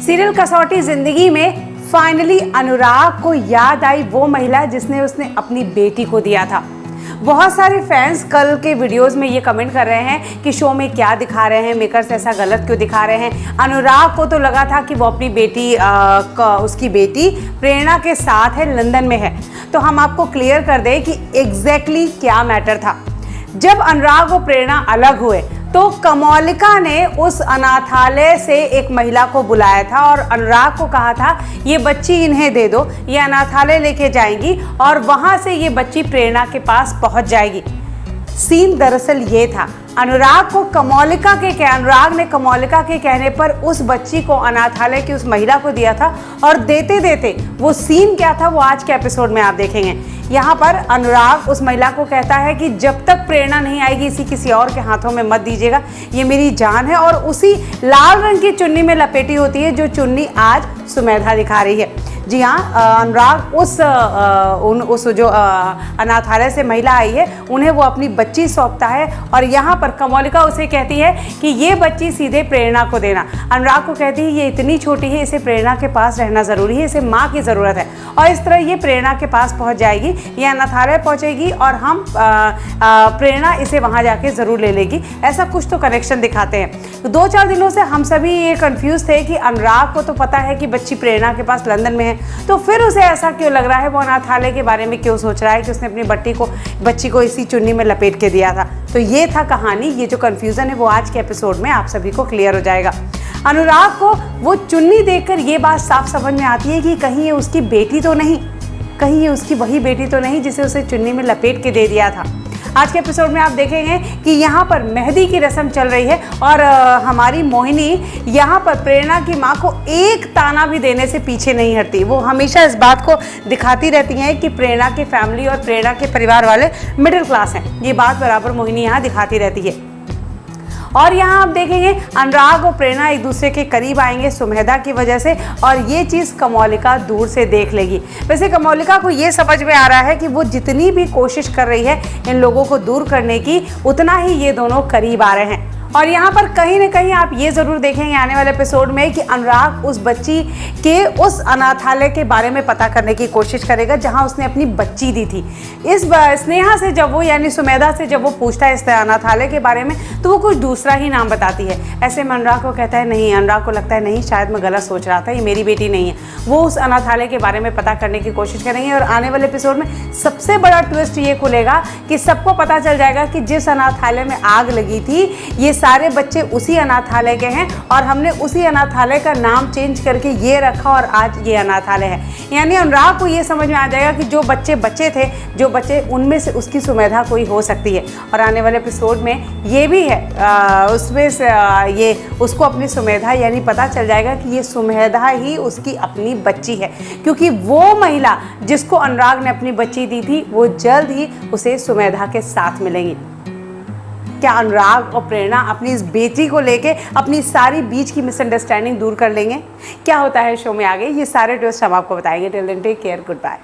Serial कसौटी जिंदगी में फाइनली अनुराग को याद आई वो महिला जिसने उसने अपनी बेटी को दिया था। बहुत सारे फैंस कल के वीडियोस में ये कमेंट कर रहे हैं कि शो में क्या दिखा रहे हैं, मेकर्स ऐसा गलत क्यों दिखा रहे हैं। अनुराग को तो लगा था कि वो अपनी बेटी उसकी बेटी प्रेरणा के साथ है, लंदन में है। तो हम आपको क्लियर कर दें कि एग्जैक्टली क्या मैटर था। जब अनुराग और प्रेरणा अलग हुए तो कमोलिका ने उस अनाथालय से एक महिला को बुलाया था और अनुराग को कहा था ये बच्ची इन्हें दे दो, ये अनाथालय लेके जाएंगी और वहां से ये बच्ची प्रेरणा के पास पहुंच जाएगी। सीन दरअसल ये था, अनुराग ने कमोलिका के कहने पर उस बच्ची को अनाथालय की उस महिला को दिया था और देते देते वो सीन क्या था वो आज के एपिसोड में आप देखेंगे। यहाँ पर अनुराग उस महिला को कहता है कि जब तक प्रेरणा नहीं आएगी इसी किसी और के हाथों में मत दीजिएगा, ये मेरी जान है। और उसी लाल रंग की चुन्नी में लपेटी होती है जो चुन्नी आज सुमेधा दिखा रही है। जी हाँ, अनुराग उस जो अनाथालय से महिला आई है उन्हें वो अपनी बच्ची सौंपता है और यहाँ पर कमोलिका उसे कहती है कि ये बच्ची सीधे प्रेरणा को देना। अनुराग को कहती है ये इतनी छोटी है, इसे प्रेरणा के पास रहना ज़रूरी है, इसे माँ की ज़रूरत है। और इस तरह ये प्रेरणा के पास पहुँच जाएगी, ये अनाथालय पहुँचेगी और हम प्रेरणा इसे वहाँ जाके ज़रूर ले लेगी। ऐसा कुछ तो कनेक्शन दिखाते हैं। तो 2-4 दिनों से हम सभी ये कन्फ्यूज़ थे कि अनुराग को तो पता है कि बच्ची प्रेरणा के पास लंदन में है, तो फिर उसे ऐसा क्यों लग रहा है, वो अनाथालय के बारे में क्यों सोच रहा है कि उसने अपनी बच्ची को इसी चुन्नी में लपेट के दिया था। तो ये था कहानी। ये जो कंफ्यूजन है वो आज के एपिसोड में आप सभी को क्लियर हो जाएगा। अनुराग को वो चुन्नी देखकर ये बात साफ समझ में आती है कि कहीं ये उसकी बेटी तो नहीं, कहीं ये उसकी वही बेटी तो नहीं जिसे उसे चुन्नी में लपेट के दे दिया था। आज के एपिसोड में आप देखेंगे कि यहाँ पर मेहंदी की रस्म चल रही है और हमारी मोहिनी यहाँ पर प्रेरणा की माँ को एक ताना भी देने से पीछे नहीं हटती। वो हमेशा इस बात को दिखाती रहती हैं कि प्रेरणा की फैमिली और प्रेरणा के परिवार वाले मिडिल क्लास हैं। ये बात बराबर मोहिनी यहाँ दिखाती रहती है। और यहाँ आप देखेंगे अनुराग और प्रेरणा एक दूसरे के करीब आएंगे सुमेधा की वजह से और ये चीज़ कमोलिका दूर से देख लेगी। वैसे कमोलिका को ये समझ में आ रहा है कि वो जितनी भी कोशिश कर रही है इन लोगों को दूर करने की, उतना ही ये दोनों करीब आ रहे हैं। और यहाँ पर कहीं ना कहीं आप ये ज़रूर देखेंगे आने वाले एपिसोड में कि अनुराग उस बच्ची के उस अनाथालय के बारे में पता करने की कोशिश करेगा जहाँ उसने अपनी बच्ची दी थी। इस स्नेहा से जब वो यानी सुमेधा से जब वो पूछता है इस अनाथालय के बारे में तो वो कुछ दूसरा ही नाम बताती है। ऐसे में अनुराग को कहता है नहीं, अनुराग को लगता है नहीं शायद मैं गलत सोच रहा था, ये मेरी बेटी नहीं है। वो उस अनाथालय के बारे में पता करने की कोशिश करेंगे और आने वाले एपिसोड में सबसे बड़ा ट्विस्ट ये खुलेगा कि सबको पता चल जाएगा कि जिस अनाथालय में आग लगी थी ये सारे बच्चे उसी अनाथालय के हैं और हमने उसी अनाथालय का नाम चेंज करके ये रखा और आज ये अनाथालय है। यानी अनुराग को ये समझ में आ जाएगा कि जो बच्चे बचे थे, जो बच्चे उनमें से उसकी सुमेधा कोई हो सकती है। और आने वाले एपिसोड में ये भी है उसमें से ये उसको अपनी सुमेधा यानी पता चल जाएगा कि ये सुमेधा ही उसकी अपनी बच्ची है, क्योंकि वो महिला जिसको अनुराग ने अपनी बच्ची दी थी वो जल्द ही उसे सुमेधा के साथ मिलेंगी। क्या अनुराग और प्रेरणा अपनी इस बेटी को लेके अपनी सारी बीच की मिसअंडरस्टैंडिंग दूर कर लेंगे? क्या होता है शो में आगे, ये सारे ट्विस्ट हम आपको बताएंगे। Till then take care, good bye.